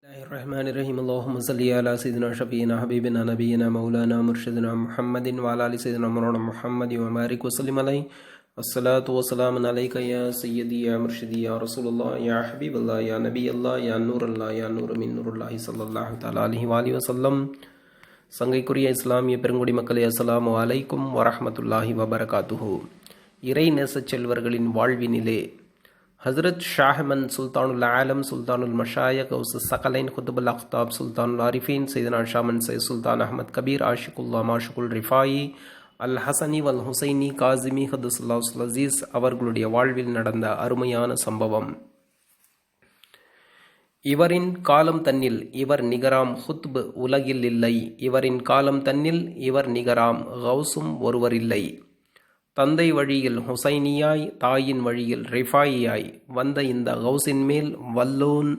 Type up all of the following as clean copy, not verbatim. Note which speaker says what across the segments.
Speaker 1: Bismillahirrahmanirrahim. Allahumma salli ala sayyidina shafiina habibina nabiyina maulana murshidina Muhammadin wa ala ali sayyidina maulana Muhammadin wa barik wa sallim alayhi. Wassalatu wassalamu alayka ya sayyidi ya murshidi ya rasulullah ya habiballah ya nabiyallah ya nurallah ya nur min nurullah sallallahu ta'ala alayhi wa alihi wa sallam. சங்கைக்குரிய இஸ்லாமிய பெருங்குடி மக்களே, அஸ்ஸலாமு அலைக்கும் வரஹ்மத்துல்லாஹி வபரகாத்துஹு. இறை நேசச் செல்வர்களின் வாழ்வினிலே ஹசரத் ஷாஹமன் சுல்தானுல் ஆலம் சுல்தானுல் மஷாயக் சகலைன் குத்துபுல் அக்தாப் சுல்தானுல் ஆரிஃபீன் சையதுனா ஷாமன் சையத் சுல்தான் அஹமத் கபீர் ஆஷிகுல்லா மாஷுகுல் ரிஃபாயி அல் ஹசனி வல் ஹுசைனி காசிமி ஹதுசுல்லாஹுல் அசீஸ் அவர்களுடைய வாழ்வில் நடந்த அருமையான சம்பவம். இவரின் காலம் தன்னில் இவர் நிகராம் ஹுத்பு உலகில் இல்லை. இவரின் காலம் தன்னில் இவர் நிகராம் கௌசும் ஒருவரில்லை. தந்தை வழியில் ஹுசைனியாய், தாயின் வழியில் ரிஃபாயியாய் வந்த இந்த கௌசின் மேல் வல்லோன்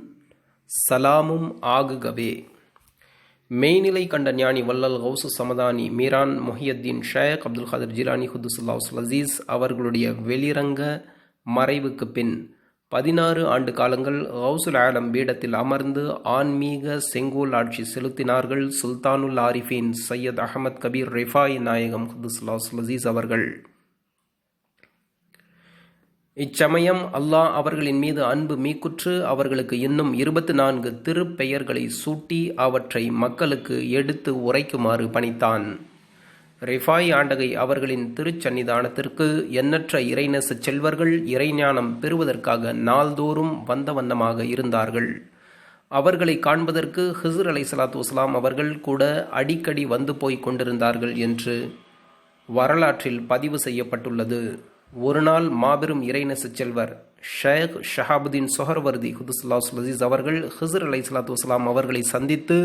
Speaker 1: சலாமும் ஆகுகவே. மெய்நிலை கண்ட ஞானி வல்லல் கௌசு சமதானி மீரான் முஹியத்தீன் ஷேக் அப்துல் காதிர் ஜிலானி குதுசுல்லாஹுல் அசீஸ் அவர்களுடைய வெளிரங்க மறைவுக்கு பின் 16 ஆண்டு காலங்கள் கௌசுல் ஆலம் பீடத்தில் அமர்ந்து ஆன்மீக செங்கோல் ஆட்சி செலுத்தினார்கள் சுல்தானுல் ஆரிஃபீன் சையத் அஹமத் கபீர் ரிஃபாய் நாயகம் குதுசுல்லாஹுல் அசீஸ் அவர்கள். இச்சமயம் அல்லாஹ் அவர்களின் மீது அன்பு மீக்குற்று அவர்களுக்கு இன்னும் 24 திருப்பெயர்களை சூட்டி அவற்றை மக்களுக்கு எடுத்து உரைக்குமாறு பணித்தான். ரிஃபாய் ஆண்டகை அவர்களின் திருச்சன்னிதானத்திற்கு எண்ணற்ற இறைநேச செல்வர்கள் இறைஞானம் பெறுவதற்காக நாள்தோறும் வந்த வண்ணமாக இருந்தார்கள். அவர்களை காண்பதற்கு ஹிஸ்ர் அலைஹிஸ்ஸலாத்து வஸ்ஸலாம் அவர்கள் கூட அடிக்கடி வந்து போய் கொண்டிருந்தார்கள் என்று வரலாற்றில் பதிவு செய்யப்பட்டுள்ளது. ஒரு நாள் மாபெரும் இறைநேச செல்வர் ஷேக் ஷஹாபுதீன் சொஹர்வர்தி குதுசுல்லாஹுல் அசீஸ் அவர்கள் ஹிஸ்ர் அலைஹிஸ்ஸலாத்து வஸ்ஸலாம் அவர்களை சந்தித்து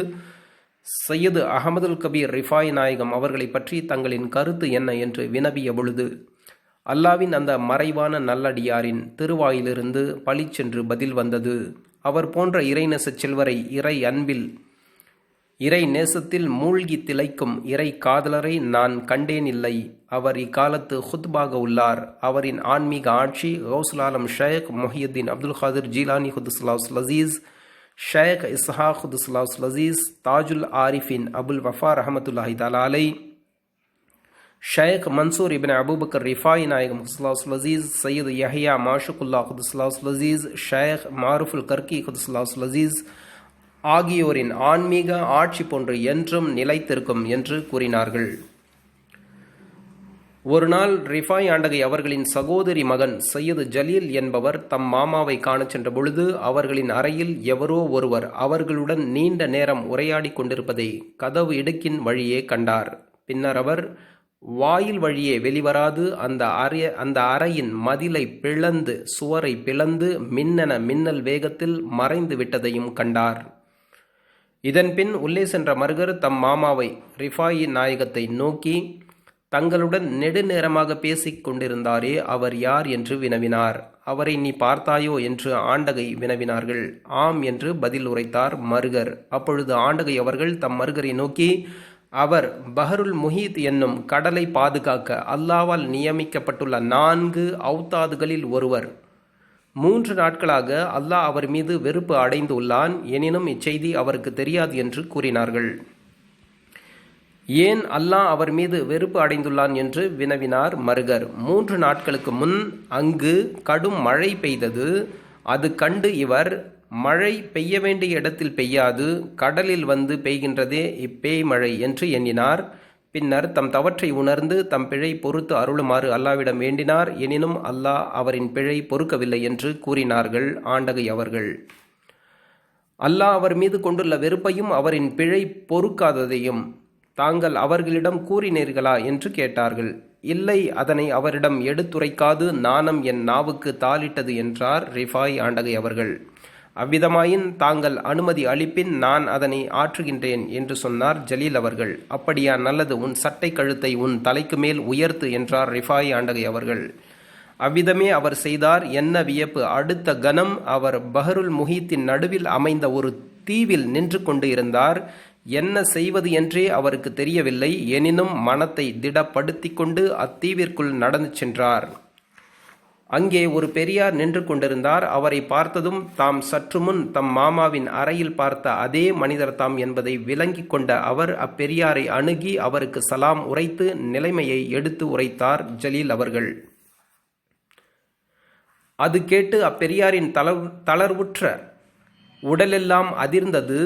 Speaker 1: சையது அஹமதுல் கபீர் ரிஃபாய் நாயகம் அவர்களை பற்றி தங்களின் கருத்து என்ன என்று வினவிய பொழுது அல்லாவின் அந்த மறைவான நல்லடியாரின் திருவாயிலிருந்து பளிச்சென்று பதில் வந்தது. அவர் போன்ற இறைநேச செல்வரை, இறை அன்பில் இறை நேசத்தில் மூழ்கி திளைக்கும் இறை காதலரை நான் கண்டேன் இல்லை. அவர் இக்காலத்து ஹுத்பாக உள்ளார். அவரின் ஆன்மீக ஆட்சி கௌசுல் ஆலம் ஷேக் முஹியத்தீன் அப்துல் காதிர் ஜிலானி குதுசுல்லாஹுல் அசீஸ், ஷேக் இஸ்ஹாக் குதுசுல்லாஹுல் அசீஸ், தாஜுல் ஆரிஃபின் அபுல் வஃபா ரஹமத்துல்லாஹி தஆலா அலைஹி, ஷேக் மன்சூர் இப்னு அபூபக்கர் ரிஃபாய் நாயகம் குதுசுல்லாஹுல் அசீஸ், சையது யஹ்யா மாஷுகுல்லா குதுசுல்லாஹுல் அசீஸ், ஷேக் மாருஃபுல் கர்கி குதுசுல்லாஹுல் அசீஸ் ஆகியோரின் ஆன்மீக ஆட்சி போன்று என்றும் நிலைத்திருக்கும் என்று கூறினார்கள். ஒரு நாள் ரிஃபாய் ஆண்டகை அவர்களின் சகோதரி மகன் சையது ஜலீல் என்பவர் தம் மாமாவை காணச் சென்ற பொழுது அவர்களின் அறையில் எவரோ ஒருவர் அவர்களுடன் நீண்ட நேரம் உரையாடி கொண்டிருப்பதை கதவு இடுக்கின் வழியே கண்டார். பின்னர் அவர் வாயில் வழியே வெளிவராது அந்த அறையின் மதிலை பிளந்து சுவரை பிளந்து மின்னல் வேகத்தில் மறைந்து விட்டதையும் கண்டார். இதன்பின் உள்ளே சென்ற மருகர் தம் மாமாவை ரிஃபாயி நாயகத்தை நோக்கி தங்களுடன் நெடுநேரமாக பேசிக் கொண்டிருந்தாரே அவர் யார் என்று வினவினார். அவரை நீ பார்த்தாயோ என்று ஆண்டகை வினவினார்கள். ஆம் என்று பதில் உரைத்தார் மருகர். அப்பொழுது ஆண்டகை அவர்கள் தம் மருகரை நோக்கி, அவர் பஹருல் முஹீத் என்னும் கடலை பாதுகாக்க அல்லாவால் நியமிக்கப்பட்டுள்ள 4 அவுத்தாதுகளில் ஒருவர். 3 நாட்களாக அல்லாஹ் அவர் மீது வெறுப்பு அடைந்து உள்ளான். எனினும் இச்செய்தி அவருக்கு தெரியாது என்று கூறினார்கள். ஏன் அல்லாஹ் அவர் மீது வெறுப்பு அடைந்துள்ளான் என்று வினவினார் மருகர். 3 நாட்களுக்கு முன் அங்கு கடும் மழை பெய்தது. அது கண்டு இவர், மழை பெய்ய வேண்டிய இடத்தில் பெய்யாது, கடலில் வந்து பெய்கின்றதே இப்பேய் மழை என்று எண்ணினார். பின்னர் தம் தவற்றை உணர்ந்து தம் பிழை பொறுத்து அருளுமாறு அல்லாவிடம் வேண்டினார். எனினும் அல்லாஹ் அவரின் பிழை பொறுக்கவில்லை என்று கூறினார்கள் ஆண்டகை அவர்கள். அல்லாஹ் அவர் மீது கொண்டுள்ள வெறுப்பையும் அவரின் பிழை பொறுக்காததையும் தாங்கள் அவர்களிடம் கூறினீர்களா என்று கேட்டார்கள். இல்லை, அதனை அவரிடம் எடுத்துரைக்காது நாணம் என் நாவுக்கு தாளிட்டது என்றார் ரிஃபாய் ஆண்டகை அவர்கள். அவ்விதமாயின் தாங்கள் அனுமதி அளிப்பின் நான் அதனை ஆற்றுகின்றேன் என்று சொன்னார் ஜலீல் அவர்கள். அப்படியா, நல்லது, உன் சட்டை கழுத்தை உன் தலைக்கு மேல் உயர்த்து என்றார் ரிஃபாய் ஆண்டகை அவர்கள். அவ்விதமே அவர் செய்தார். என்ன வியப்பு! அடுத்த கணம் அவர் பஹருல் முஹீத்தின் நடுவில் அமைந்த ஒரு தீவில் நின்று கொண்டு இருந்தார். என்ன செய்வது என்றே அவருக்கு தெரியவில்லை. எனினும் மனத்தை திடப்படுத்தி கொண்டு அத்தீவிற்குள் நடந்து சென்றார். அங்கே ஒரு பெரியார் நின்று கொண்டிருந்தார். அவரை பார்த்ததும் தாம் சற்று முன் தம் மாமாவின் அறையில் பார்த்த அதே மனிதர் தாம் என்பதை விளங்கிக் கொண்ட அவர் அப்பெரியாரை அணுகி அவருக்கு சலாம் உரைத்து நிலைமையை எடுத்து உரைத்தார் ஜலீல் அவர்கள். அது கேட்டு அப்பெரியாரின் தளர்வுற்ற உடலெல்லாம் அதிர்ந்தது.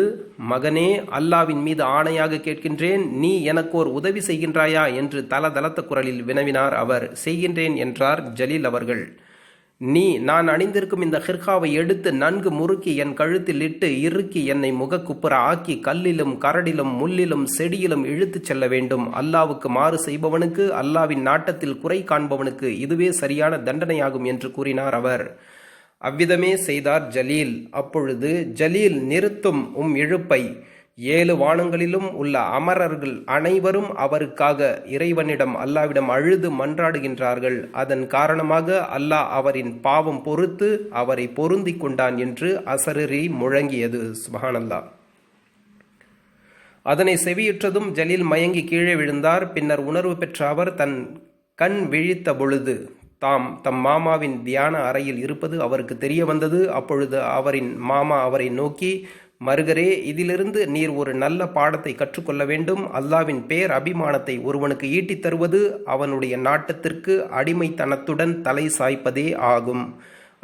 Speaker 1: மகனே, அல்லாவின் மீது ஆணையாக கேட்கின்றேன், நீ எனக்கு ஓர் உதவி செய்கின்றாயா என்று தளதளத்த குரலில் வினவினார் அவர். செய்கின்றேன் என்றார் ஜலீல் அவர்கள். நான் அணிந்திருக்கும் இந்த ஹிர்காவை எடுத்து நன்கு முறுக்கி என் கழுத்தில் இட்டு இறுக்கி என்னை முகக்குப்புற ஆக்கி கல்லிலும் கரடிலும் முள்ளிலும் செடியிலும் இழுத்துச் செல்ல வேண்டும். அல்லாவுக்கு மாறு செய்பவனுக்கு, அல்லாவின் நாட்டத்தில் குறை காண்பவனுக்கு இதுவே சரியான தண்டனையாகும் என்று கூறினார் அவர். அவ்விதமே செய்தார் ஜலீல். அப்பொழுது ஜலீல், நிறுத்தும் இழுப்பை. 7 வானங்களிலும் உள்ள அமரர்கள் அனைவரும் அவருக்காக இறைவனிடம் அல்லாவிடம் அழுது மன்றாடுகின்றார்கள். அதன் காரணமாக அல்லாஹ் அவரின் பாவம் பொறுத்து அவரை பொருந்தி கொண்டான் என்று அசரீரி முழங்கியது. சுப்ஹானல்லாஹ். அதனை செவியுற்றதும் ஜலீல் மயங்கி கீழே விழுந்தார். பின்னர் உணர்வு பெற்ற அவர் தன் கண் விழித்த பொழுது தம் மாமாவின் தியான அறையில் இருப்பது அவருக்கு தெரிய வந்தது. அப்பொழுது அவரின் மாமா அவரை நோக்கி, மருகரே, இதிலிருந்து நீர் ஒரு நல்ல பாடத்தை கற்றுக்கொள்ள வேண்டும். அல்லாவின் பேர் அபிமானத்தை ஒருவனுக்கு ஈட்டித் தருவது அவனுடைய நாட்டத்திற்கு அடிமைத்தனத்துடன் தலை சாய்ப்பதே ஆகும்.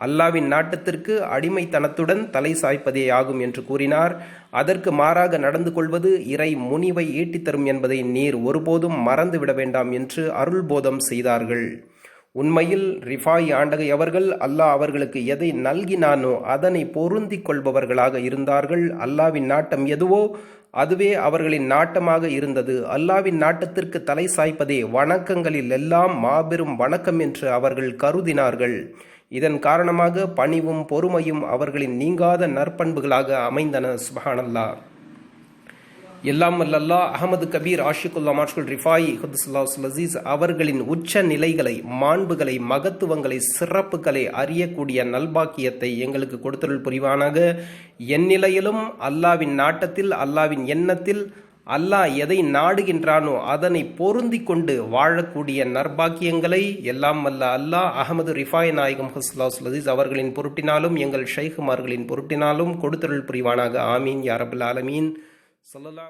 Speaker 1: அல்லாவின் நாட்டத்திற்கு அடிமைத்தனத்துடன் தலை சாய்ப்பதே ஆகும் என்று கூறினார். அதற்கு மாறாக நடந்து கொள்வது இறை முனிவை ஈட்டித்தரும் என்பதை நீர் ஒருபோதும் மறந்துவிட வேண்டாம் என்று அருள்போதம் செய்தார்கள். உண்மையில் ரிஃபாயி ஆண்டகை அவர்கள் அல்லாஹ் அவர்களுக்கு எதை நல்கினானோ அதனை பொருந்தி கொள்பவர்களாக இருந்தார்கள். அல்லாவின் நாட்டம் எதுவோ அதுவே அவர்களின் நாட்டமாக இருந்தது. அல்லாவின் நாட்டத்திற்கு தலை சாய்ப்பதே வணக்கங்களில் எல்லாம் மாபெரும் வணக்கம் என்று அவர்கள் கருதினார்கள். இதன் காரணமாக பணிவும் பொறுமையும் அவர்களின் நீங்காத நற்பண்புகளாக அமைந்தன. சுப்ஹானல்லாஹ். எல்லாம் வல்ல அஹமது கபீர் ஆஷிகுல்லா மார்ஷுல் ரிஃபாயி குத்ஸல்லாஹுல் அஸீஸ் அவர்களின் உச்ச நிலைகளை, மாண்புகளை, மகத்துவங்களை, சிறப்புகளை அறியக்கூடிய நல்பாக்கியத்தை எங்களுக்கு கொடுத்தருள் புரிவானாக. என் நிலையிலும் அல்லாவின் நாட்டத்தில், அல்லாவின் எண்ணத்தில் அல்லாஹ் எதை நாடுகின்றானோ அதனை பொருந்தி கொண்டு வாழக்கூடிய நற்பாக்கியங்களை எல்லாம் வல்ல அல்லாஹ் அஹமது ரிஃபாய் நாயகம் குத்ஸல்லாஹுல் அஸீஸ் அவர்களின் பொருட்டினாலும் எங்கள் ஷைகுமார்களின் பொருட்டினாலும் கொடுத்தருள் புரிவானாக. ஆமீன் யா ரப்பல் ஆலமீன். ஸல்லல்லாஹு